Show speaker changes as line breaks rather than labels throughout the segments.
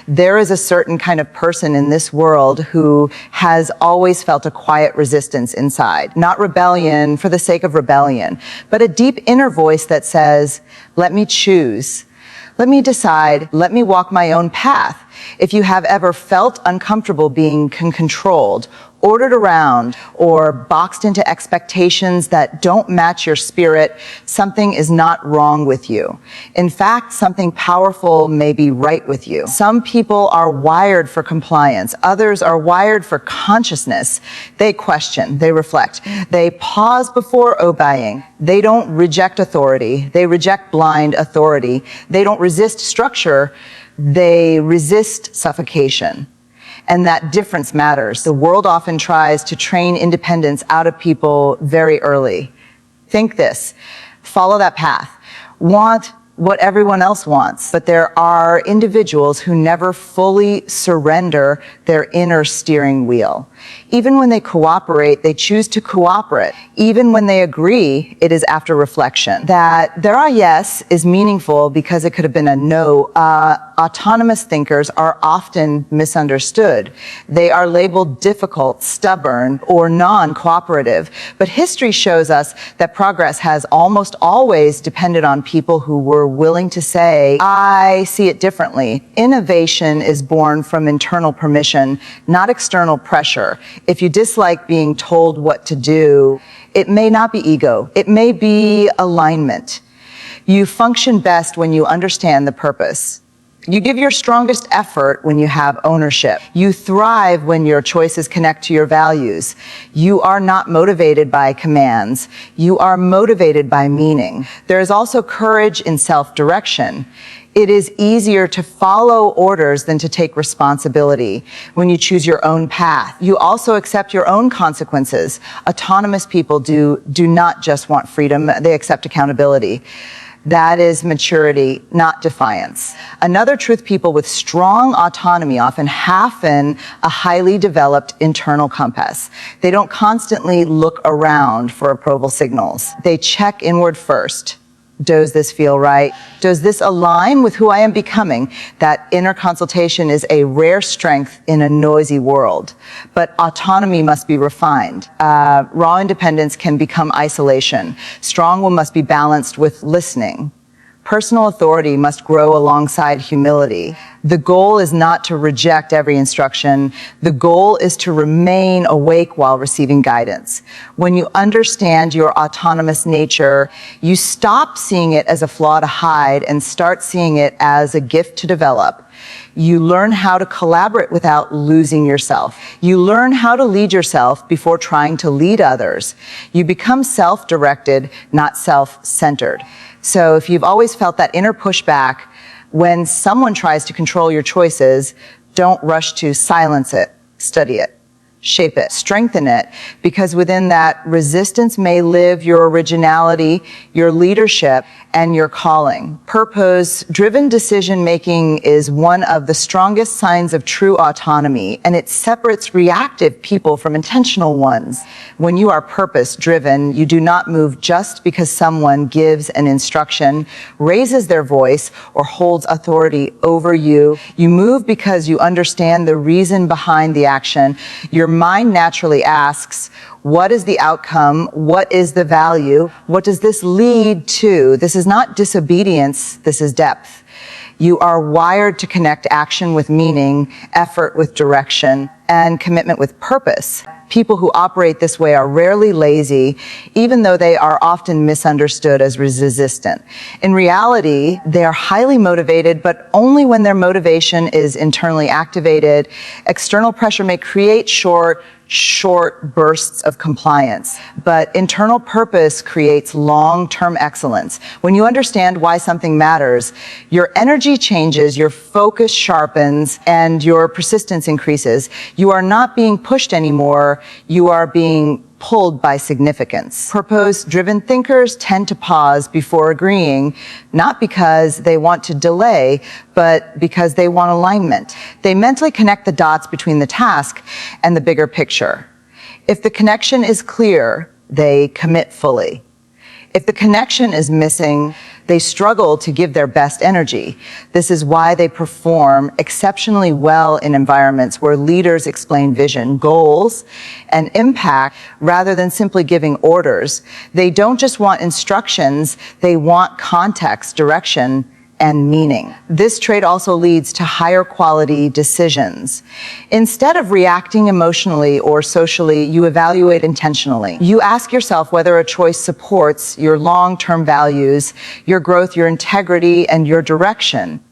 There is a certain kind of person in this world who has always felt a quiet resistance inside. Not rebellion for the sake of rebellion, but a deep inner voice that says, let me choose. Let me decide. Let me walk my own path. If you have ever felt uncomfortable being controlled, ordered around, or boxed into expectations that don't match your spirit, something is not wrong with you. In fact, something powerful may be right with you. Some people are wired for compliance. Others are wired for consciousness. They question, they reflect, they pause before obeying. They don't reject authority. They reject blind authority. They don't resist structure. They resist suffocation. And that difference matters. The world often tries to train independence out of people very early. Think this, follow that path. Want what everyone else wants, but there are individuals who never fully surrender their inner steering wheel. Even when they cooperate, they choose to cooperate. Even when they agree, it is after reflection. That there are yes is meaningful because it could have been a no. Autonomous thinkers are often misunderstood. They are labeled difficult, stubborn, or non-cooperative. But history shows us that progress has almost always depended on people who were willing to say, I see it differently. Innovation is born from internal permission, not external pressure. If you dislike being told what to do, it may not be ego. It may be alignment. You function best when you understand the purpose. You give your strongest effort when you have ownership. You thrive when your choices connect to your values. You are not motivated by commands. You are motivated by meaning. There is also courage in self-direction. It is easier to follow orders than to take responsibility when you choose your own path. You also accept your own consequences. Autonomous people do not just want freedom, they accept accountability. That is maturity, not defiance. Another truth, people with strong autonomy often have a highly developed internal compass. They don't constantly look around for approval signals. They check inward first. Does this feel right? Does this align with who I am becoming? That inner consultation is a rare strength in a noisy world. But autonomy must be refined. Raw independence can become isolation. Strong will must be balanced with listening. Personal authority must grow alongside humility. The goal is not to reject every instruction. The goal is to remain awake while receiving guidance. When you understand your autonomous nature, you stop seeing it as a flaw to hide and start seeing it as a gift to develop. You learn how to collaborate without losing yourself. You learn how to lead yourself before trying to lead others. You become self-directed, not self-centered. So if you've always felt that inner pushback, when someone tries to control your choices, don't rush to silence it, study it, shape it, strengthen it, because within that resistance may live your originality, your leadership, and your calling. Purpose-driven decision-making is one of the strongest signs of true autonomy, and it separates reactive people from intentional ones. When you are purpose-driven, you do not move just because someone gives an instruction, raises their voice, or holds authority over you. You move because you understand the reason behind the action. Your mind naturally asks, what is the outcome? What is the value? What does this lead to? This is not disobedience, this is depth. You are wired to connect action with meaning, effort with direction, and commitment with purpose. People who operate this way are rarely lazy, even though they are often misunderstood as resistant. In reality, they are highly motivated, but only when their motivation is internally activated. External pressure may create short bursts of compliance, but internal purpose creates long-term excellence. When you understand why something matters, your energy changes, your focus sharpens, and your persistence increases. You are not being pushed anymore, you are being pulled by significance. Purpose-driven thinkers tend to pause before agreeing, not because they want to delay, but because they want alignment. They mentally connect the dots between the task and the bigger picture. If the connection is clear, they commit fully. If the connection is missing, they struggle to give their best energy. This is why they perform exceptionally well in environments where leaders explain vision, goals, and impact rather than simply giving orders. They don't just want instructions, they want context, direction, and meaning. This trait also leads to higher quality decisions. Instead of reacting emotionally or socially, you evaluate intentionally. You ask yourself whether a choice supports your long-term values, your growth, your integrity, and your direction.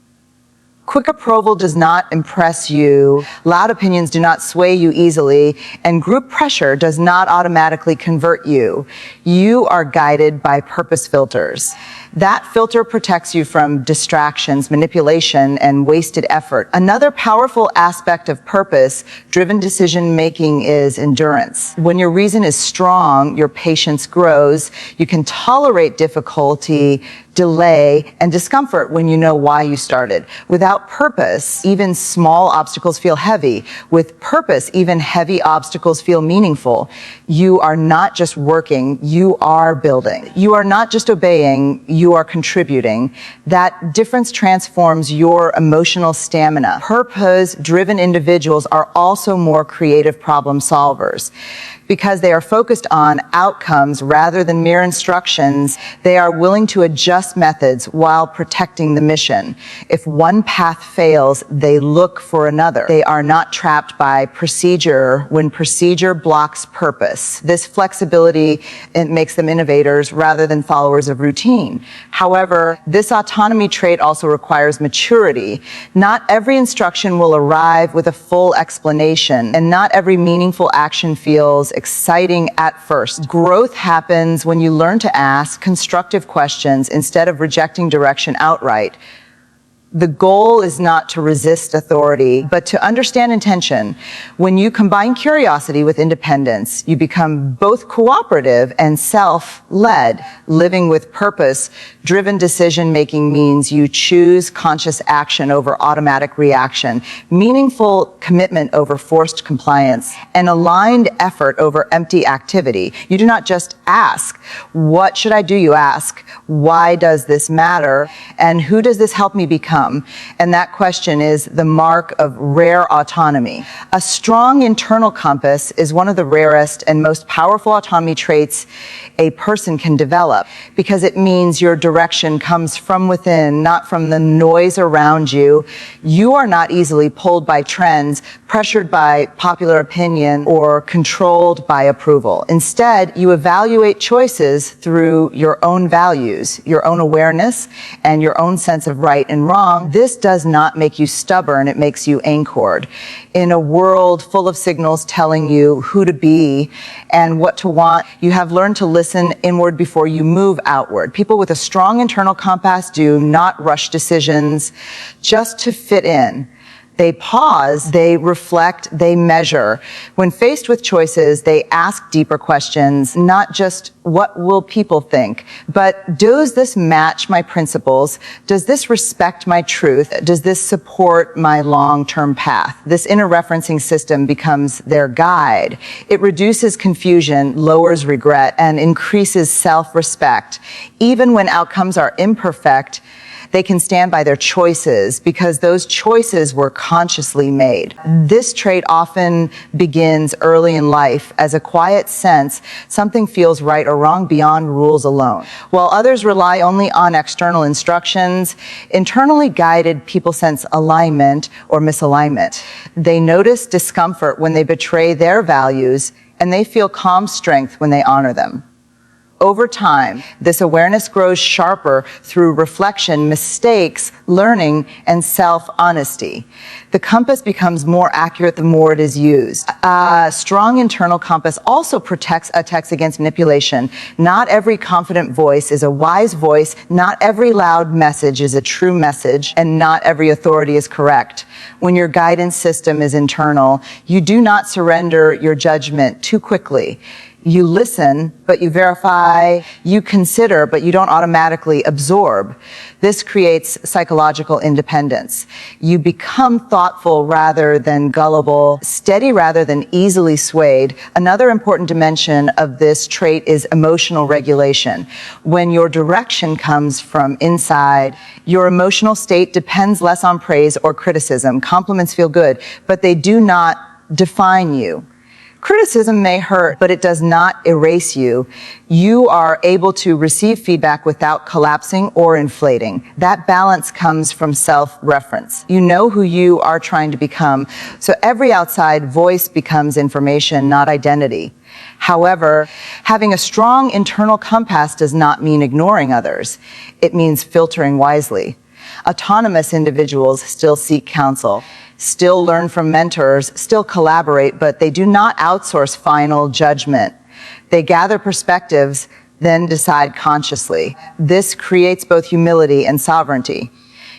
Quick approval does not impress you, loud opinions do not sway you easily, and group pressure does not automatically convert you. You are guided by purpose filters. That filter protects you from distractions, manipulation, and wasted effort. Another powerful aspect of purpose-driven decision-making is endurance. When your reason is strong, your patience grows. You can tolerate difficulty, delay, and discomfort when you know why you started. Without purpose, even small obstacles feel heavy. With purpose, even heavy obstacles feel meaningful. You are not just working, you are building. You are not just obeying, you are contributing. That difference transforms your emotional stamina. Purpose-driven individuals are also more creative problem solvers. Because they are focused on outcomes rather than mere instructions, they are willing to adjust methods while protecting the mission. If one path fails, they look for another. They are not trapped by procedure when procedure blocks purpose. This flexibility, it makes them innovators rather than followers of routine. However, this autonomy trait also requires maturity. Not every instruction will arrive with a full explanation, and not every meaningful action feels exciting at first. Growth happens when you learn to ask constructive questions instead of rejecting direction outright. The goal is not to resist authority, but to understand intention. When you combine curiosity with independence, you become both cooperative and self-led. Living with purpose-driven decision-making means you choose conscious action over automatic reaction, meaningful commitment over forced compliance, and aligned effort over empty activity. You do not just ask, what should I do? You ask, why does this matter? And who does this help me become? And that question is the mark of rare autonomy. A strong internal compass is one of the rarest and most powerful autonomy traits a person can develop, because it means your direction comes from within, not from the noise around you. You are not easily pulled by trends, pressured by popular opinion, or controlled by approval. Instead, you evaluate choices through your own values, your own awareness, and your own sense of right and wrong. This does not make you stubborn, it makes you anchored. In a world full of signals telling you who to be and what to want, you have learned to listen inward before you move outward. People with a strong internal compass do not rush decisions just to fit in. They pause, they reflect, they measure. When faced with choices, they ask deeper questions, not just what will people think, but does this match my principles? Does this respect my truth? Does this support my long-term path? This inner referencing system becomes their guide. It reduces confusion, lowers regret, and increases self-respect. Even when outcomes are imperfect, they can stand by their choices because those choices were consciously made. This trait often begins early in life as a quiet sense something feels right or wrong beyond rules alone. While others rely only on external instructions, internally guided people sense alignment or misalignment. They notice discomfort when they betray their values, and they feel calm strength when they honor them. Over time, this awareness grows sharper through reflection, mistakes, learning, and self-honesty. The compass becomes more accurate the more it is used. A strong internal compass also protects against manipulation. Not every confident voice is a wise voice, not every loud message is a true message, and not every authority is correct. When your guidance system is internal, you do not surrender your judgment too quickly. You listen, but you verify. You consider, but you don't automatically absorb. This creates psychological independence. You become thoughtful rather than gullible, steady rather than easily swayed. Another important dimension of this trait is emotional regulation. When your direction comes from inside, your emotional state depends less on praise or criticism. Compliments feel good, but they do not define you. Criticism may hurt, but it does not erase you. You are able to receive feedback without collapsing or inflating. That balance comes from self-reference. You know who you are trying to become, so every outside voice becomes information, not identity. However, having a strong internal compass does not mean ignoring others. It means filtering wisely. Autonomous individuals still seek counsel, still learn from mentors, still collaborate, but they do not outsource final judgment. They gather perspectives, then decide consciously. This creates both humility and sovereignty.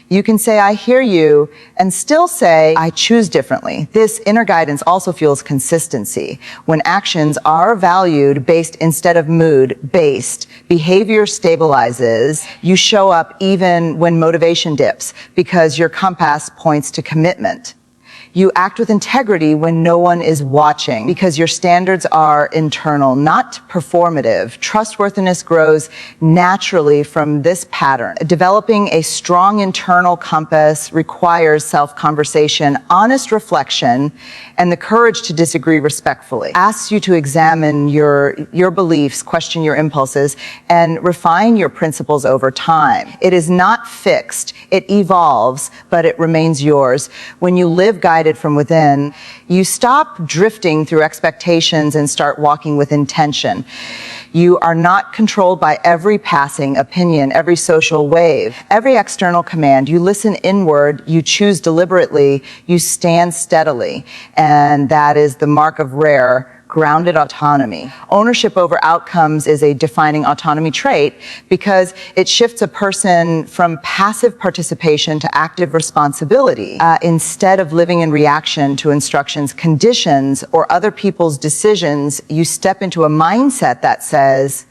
You can say, I hear you, and still say, I choose differently. This inner guidance also fuels consistency. When actions are valued based instead of mood-based, behavior stabilizes. You show up even when motivation dips because your compass points to commitment. You act with integrity when no one is watching because your standards are internal, not performative. Trustworthiness grows naturally from this pattern. Developing a strong internal compass requires self-conversation, honest reflection, and the courage to disagree respectfully. Asks you to examine your beliefs, question your impulses, and refine your principles over time. It is not fixed. It evolves, but it remains yours. When you live guided from within, you stop drifting through expectations and start walking with intention. You are not controlled by every passing opinion, every social wave, every external command. You listen inward, you choose deliberately, you stand steadily, and that is the mark of rare, grounded autonomy. Ownership over outcomes is a defining autonomy trait because it shifts a person from passive participation to active responsibility. Instead of living in reaction to instructions, conditions, or other people's decisions, you step into a mindset that says,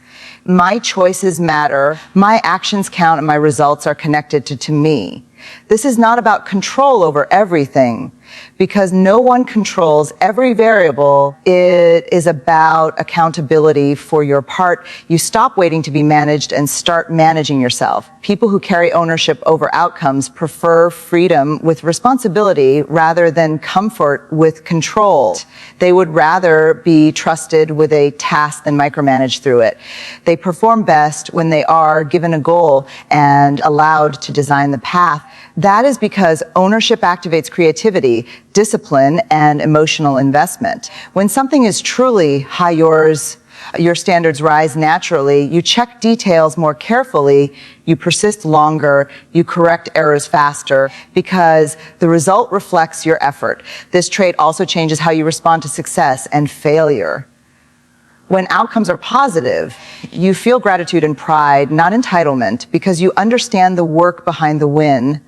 my choices matter, my actions count, and my results are connected to me. This is not about control over everything, because no one controls every variable. It is about accountability for your part. You stop waiting to be managed and start managing yourself. People who carry ownership over outcomes prefer freedom with responsibility rather than comfort with control. They would rather be trusted with a task than micromanaged through it. They perform best when they are given a goal and allowed to design the path. That is because ownership activates creativity, discipline, and emotional investment. When something is truly yours, your standards rise naturally. You check details more carefully, you persist longer, you correct errors faster, because the result reflects your effort. This trait also changes how you respond to success and failure. When outcomes are positive, you feel gratitude and pride, not entitlement, because you understand the work behind the win.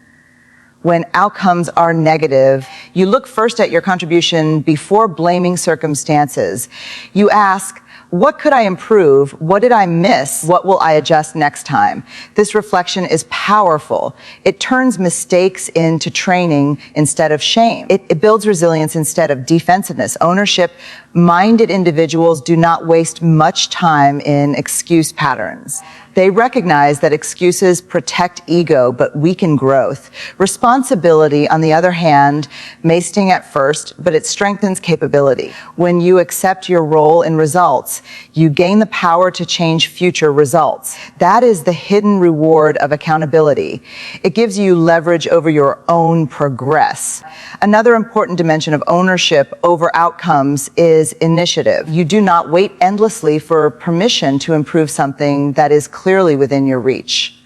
When outcomes are negative, you look first at your contribution before blaming circumstances. You ask, what could I improve? What did I miss? What will I adjust next time? This reflection is powerful. It turns mistakes into training instead of shame. It builds resilience instead of defensiveness. Ownership-minded individuals do not waste much time in excuse patterns. They recognize that excuses protect ego but weaken growth. Responsibility, on the other hand, may sting at first, but it strengthens capability. When you accept your role in results, you gain the power to change future results. That is the hidden reward of accountability. It gives you leverage over your own progress. Another important dimension of ownership over outcomes is initiative. You do not wait endlessly for permission to improve something that is clearly within your reach.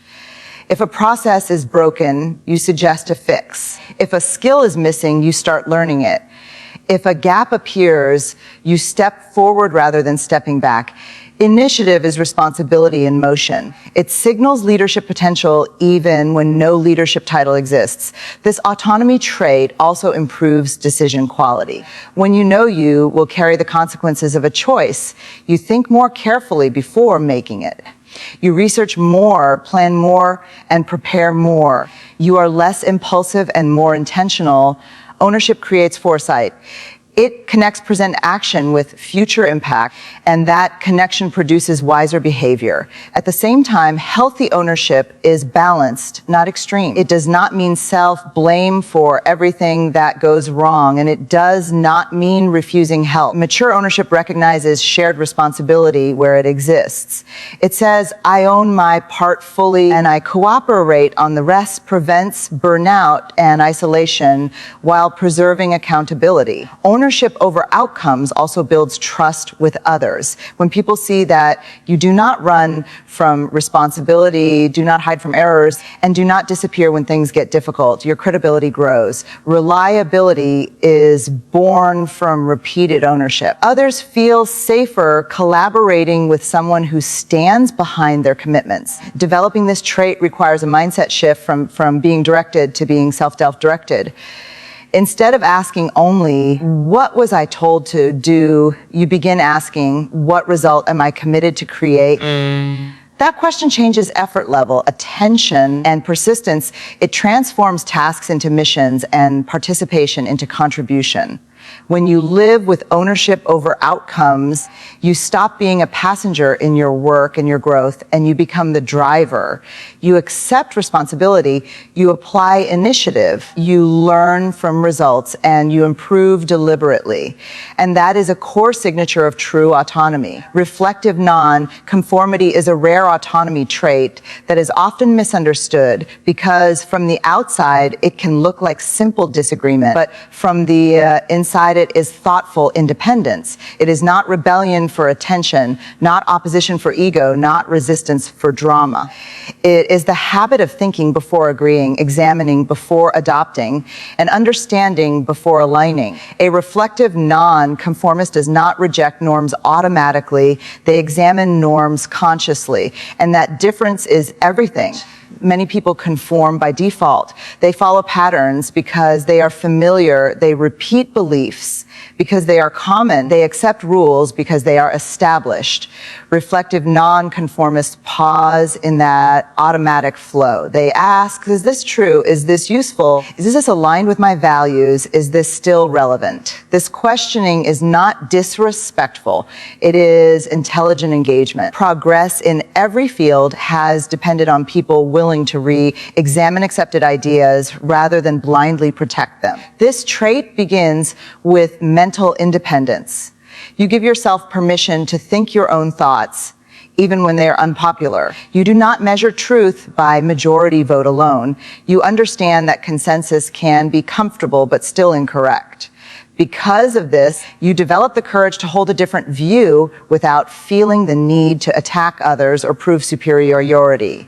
If a process is broken, you suggest a fix. If a skill is missing, you start learning it. If a gap appears, you step forward rather than stepping back. Initiative is responsibility in motion. It signals leadership potential even when no leadership title exists. This autonomy trait also improves decision quality. When you know you will carry the consequences of a choice, you think more carefully before making it. You research more, plan more, and prepare more. You are less impulsive and more intentional. Ownership creates foresight. It connects present action with future impact, and that connection produces wiser behavior. At the same time, healthy ownership is balanced, not extreme. It does not mean self-blame for everything that goes wrong, and it does not mean refusing help. Mature ownership recognizes shared responsibility where it exists. It says, I own my part fully and I cooperate on the rest, prevents burnout and isolation while preserving accountability. Ownership over outcomes also builds trust with others. When people see that you do not run from responsibility, do not hide from errors, and do not disappear when things get difficult, your credibility grows. Reliability is born from repeated ownership. Others feel safer collaborating with someone who stands behind their commitments. Developing this trait requires a mindset shift from being directed to being self-directed. Instead of asking only, what was I told to do, you begin asking, what result am I committed to create? That question changes effort level, attention, and persistence. It transforms tasks into missions and participation into contribution. When you live with ownership over outcomes, you stop being a passenger in your work and your growth, and you become the driver. You accept responsibility, you apply initiative, you learn from results, and you improve deliberately. And that is a core signature of true autonomy. Reflective non-conformity is a rare autonomy trait that is often misunderstood because from the outside, it can look like simple disagreement, but from the inside it is thoughtful independence. It is not rebellion for attention, not opposition for ego, not resistance for drama. It is the habit of thinking before agreeing, examining before adopting, and understanding before aligning. A reflective non-conformist does not reject norms automatically. They examine norms consciously, and that difference is everything. Many people conform by default. They follow patterns because they are familiar. They repeat beliefs because they are common. They accept rules because they are established. Reflective non-conformists pause in that automatic flow. They ask, is this true? Is this useful? Is this aligned with my values? Is this still relevant? This questioning is not disrespectful. It is intelligent engagement. Progress in every field has depended on people willing to re-examine accepted ideas rather than blindly protect them. This trait begins with mental independence. You give yourself permission to think your own thoughts, even when they are unpopular. You do not measure truth by majority vote alone. You understand that consensus can be comfortable but still incorrect. Because of this, you develop the courage to hold a different view without feeling the need to attack others or prove superiority.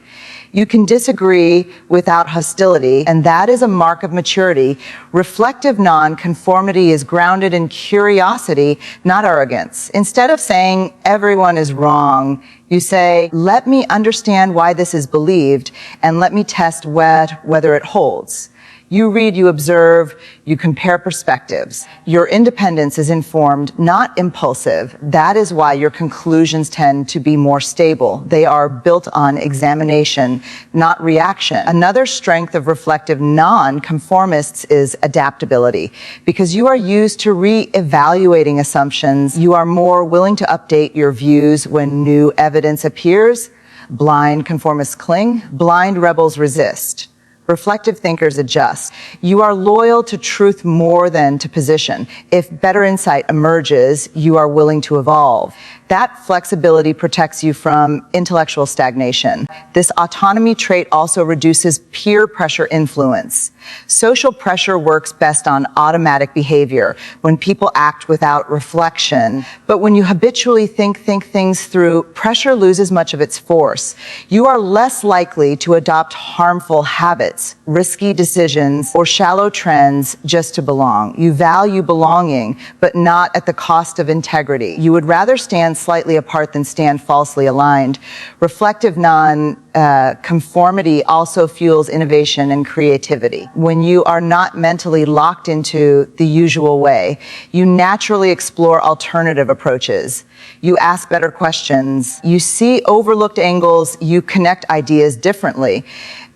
You can disagree without hostility, and that is a mark of maturity. Reflective non-conformity is grounded in curiosity, not arrogance. Instead of saying, everyone is wrong, you say, let me understand why this is believed, and let me test whether it holds. You read, you observe, you compare perspectives. Your independence is informed, not impulsive. That is why your conclusions tend to be more stable. They are built on examination, not reaction. Another strength of reflective non-conformists is adaptability. Because you are used to re-evaluating assumptions, you are more willing to update your views when new evidence appears. Blind conformists cling, blind rebels resist. Reflective thinkers adjust. You are loyal to truth more than to position. If better insight emerges, you are willing to evolve. That flexibility protects you from intellectual stagnation. This autonomy trait also reduces peer pressure influence. Social pressure works best on automatic behavior, when people act without reflection. But when you habitually think things through, pressure loses much of its force. You are less likely to adopt harmful habits, risky decisions, or shallow trends just to belong. You value belonging, but not at the cost of integrity. You would rather stand slightly apart than stand falsely aligned. Reflective non-conformity also fuels innovation and creativity. When you are not mentally locked into the usual way, you naturally explore alternative approaches. You ask better questions. You see overlooked angles. You connect ideas differently.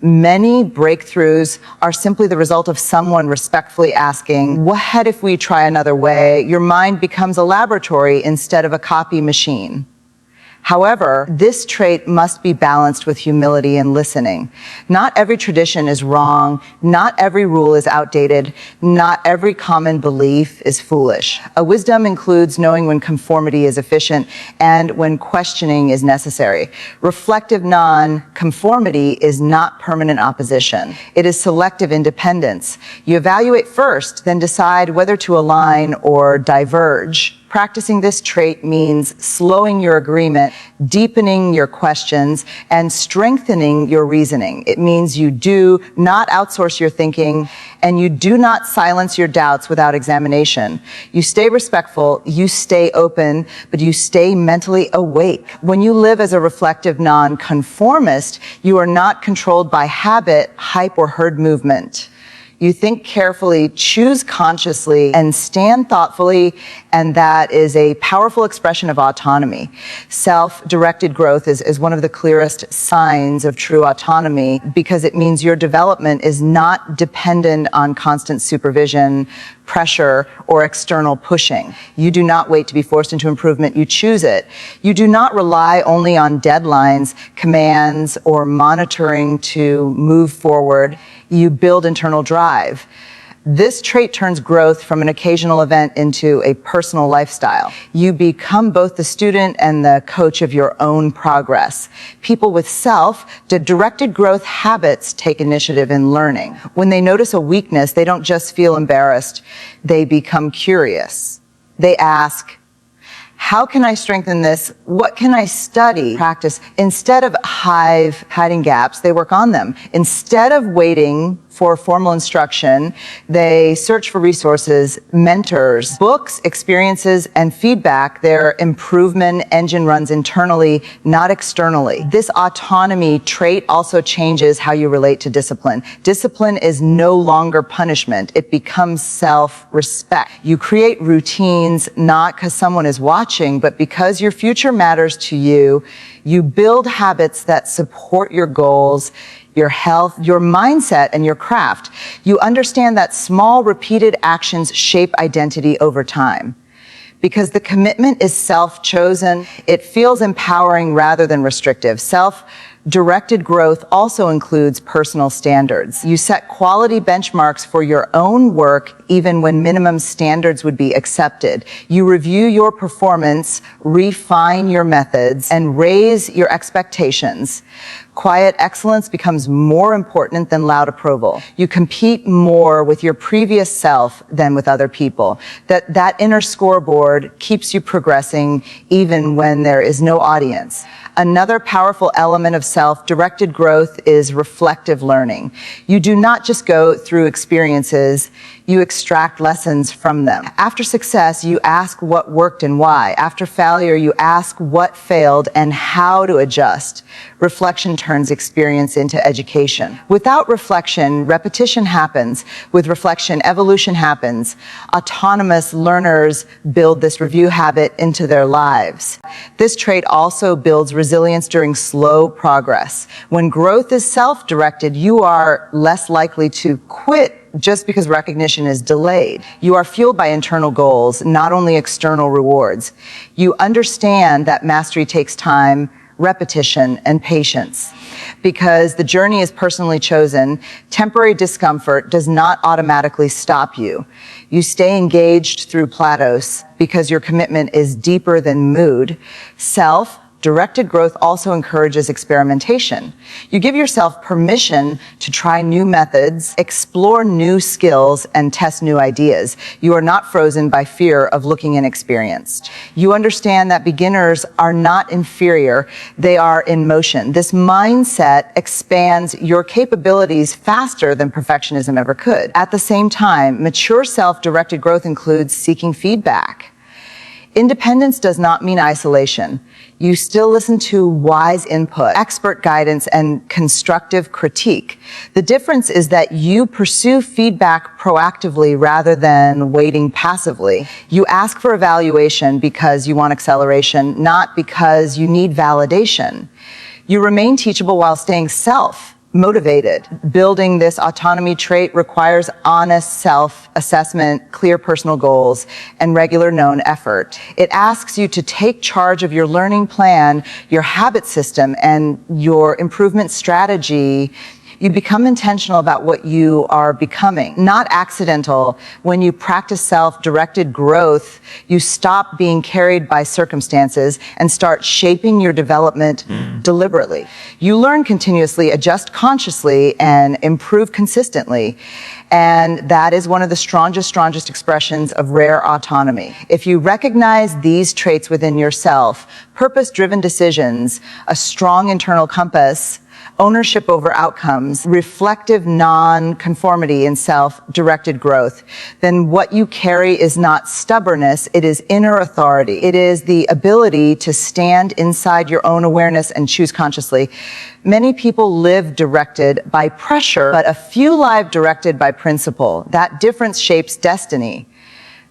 Many breakthroughs are simply the result of someone respectfully asking, what if we try another way? Your mind becomes a laboratory instead of a copy machine. However, this trait must be balanced with humility and listening. Not every tradition is wrong. Not every rule is outdated. Not every common belief is foolish. A wisdom includes knowing when conformity is efficient and when questioning is necessary. Reflective non-conformity is not permanent opposition. It is selective independence. You evaluate first, then decide whether to align or diverge. Practicing this trait means slowing your agreement, deepening your questions, and strengthening your reasoning. It means you do not outsource your thinking, and you do not silence your doubts without examination. You stay respectful, you stay open, but you stay mentally awake. When you live as a reflective non-conformist, you are not controlled by habit, hype, or herd movement. You think carefully, choose consciously, and stand thoughtfully, and that is a powerful expression of autonomy. Self-directed growth is one of the clearest signs of true autonomy because it means your development is not dependent on constant supervision, pressure, or external pushing. You do not wait to be forced into improvement, you choose it. You do not rely only on deadlines, commands, or monitoring to move forward. You build internal drive. This trait turns growth from an occasional event into a personal lifestyle. You become both the student and the coach of your own progress. People with self-directed growth habits take initiative in learning. When they notice a weakness, they don't just feel embarrassed, they become curious. They ask, how can I strengthen this? What can I study? Practice. Instead of hiding gaps, they work on them. Instead of waiting for formal instruction, they search for resources, mentors, books, experiences, and feedback. Their improvement engine runs internally, not externally. This autonomy trait also changes how you relate to discipline. Discipline is no longer punishment. It becomes self-respect. You create routines not because someone is watching, but because your future matters to you. You build habits that support your goals, your health, your mindset, and your craft. You understand that small, repeated actions shape identity over time. Because the commitment is self-chosen, it feels empowering rather than restrictive. Self-directed growth also includes personal standards. You set quality benchmarks for your own work even when minimum standards would be accepted. You review your performance, refine your methods, and raise your expectations. Quiet excellence becomes more important than loud approval. You compete more with your previous self than with other people. That inner scoreboard keeps you progressing even when there is no audience. Another powerful element of self-directed growth is reflective learning. You do not just go through experiences, you extract lessons from them. After success, you ask what worked and why. After failure, you ask what failed and how to adjust. Reflection turns experience into education. Without reflection, repetition happens. With reflection, evolution happens. Autonomous learners build this review habit into their lives. This trait also builds resilience during slow progress. When growth is self-directed, you are less likely to quit just because recognition is delayed. You are fueled by internal goals, not only external rewards. You understand that mastery takes time, repetition, and patience. Because the journey is personally chosen, temporary discomfort does not automatically stop you. You stay engaged through plateaus because your commitment is deeper than mood. Self-directed growth also encourages experimentation. You give yourself permission to try new methods, explore new skills, and test new ideas. You are not frozen by fear of looking inexperienced. You understand that beginners are not inferior, they are in motion. This mindset expands your capabilities faster than perfectionism ever could. At the same time, mature self-directed growth includes seeking feedback. Independence does not mean isolation. You still listen to wise input, expert guidance, and constructive critique. The difference is that you pursue feedback proactively rather than waiting passively. You ask for evaluation because you want acceleration, not because you need validation. You remain teachable while staying self-motivated. Building this autonomy trait requires honest self-assessment, clear personal goals, and regular known effort. It asks you to take charge of your learning plan, your habit system, and your improvement strategy. You become intentional about what you are becoming, not accidental. When you practice self-directed growth, you stop being carried by circumstances and start shaping your development deliberately. You learn continuously, adjust consciously, and improve consistently. And that is one of the strongest expressions of rare autonomy. If you recognize these traits within yourself, purpose-driven decisions, a strong internal compass, ownership over outcomes, reflective non-conformity and self-directed growth, then what you carry is not stubbornness, it is inner authority. It is the ability to stand inside your own awareness and choose consciously. Many people live directed by pressure, but a few live directed by principle. That difference shapes destiny.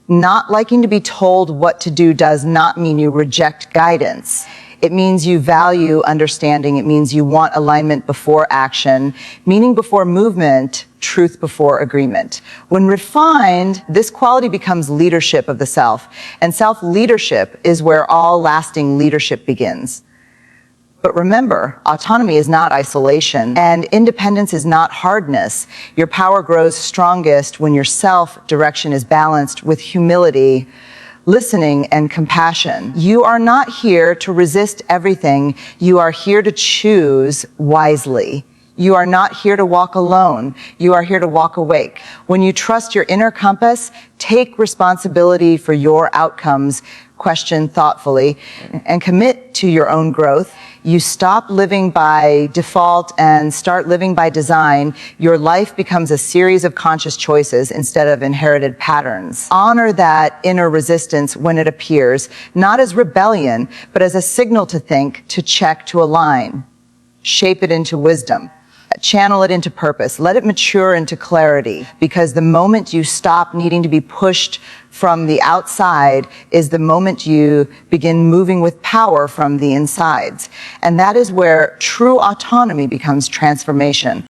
Not liking to be told what to do does not mean you reject guidance. It means you value understanding. It means you want alignment before action, meaning before movement, truth before agreement. When refined, this quality becomes leadership of the self, and self-leadership is where all lasting leadership begins. But remember, autonomy is not isolation, and independence is not hardness. Your power grows strongest when your self-direction is balanced with humility, listening, and compassion. You are not here to resist everything. You are here to choose wisely. You are not here to walk alone. You are here to walk awake. When you trust your inner compass, take responsibility for your outcomes, question thoughtfully, and commit to your own growth. You stop living by default and start living by design. Your life becomes a series of conscious choices instead of inherited patterns. Honor that inner resistance when it appears, not as rebellion, but as a signal to think, to check, to align. Shape it into wisdom. Channel it into purpose. Let it mature into clarity, because the moment you stop needing to be pushed from the outside is the moment you begin moving with power from the insides. And that is where true autonomy becomes transformation.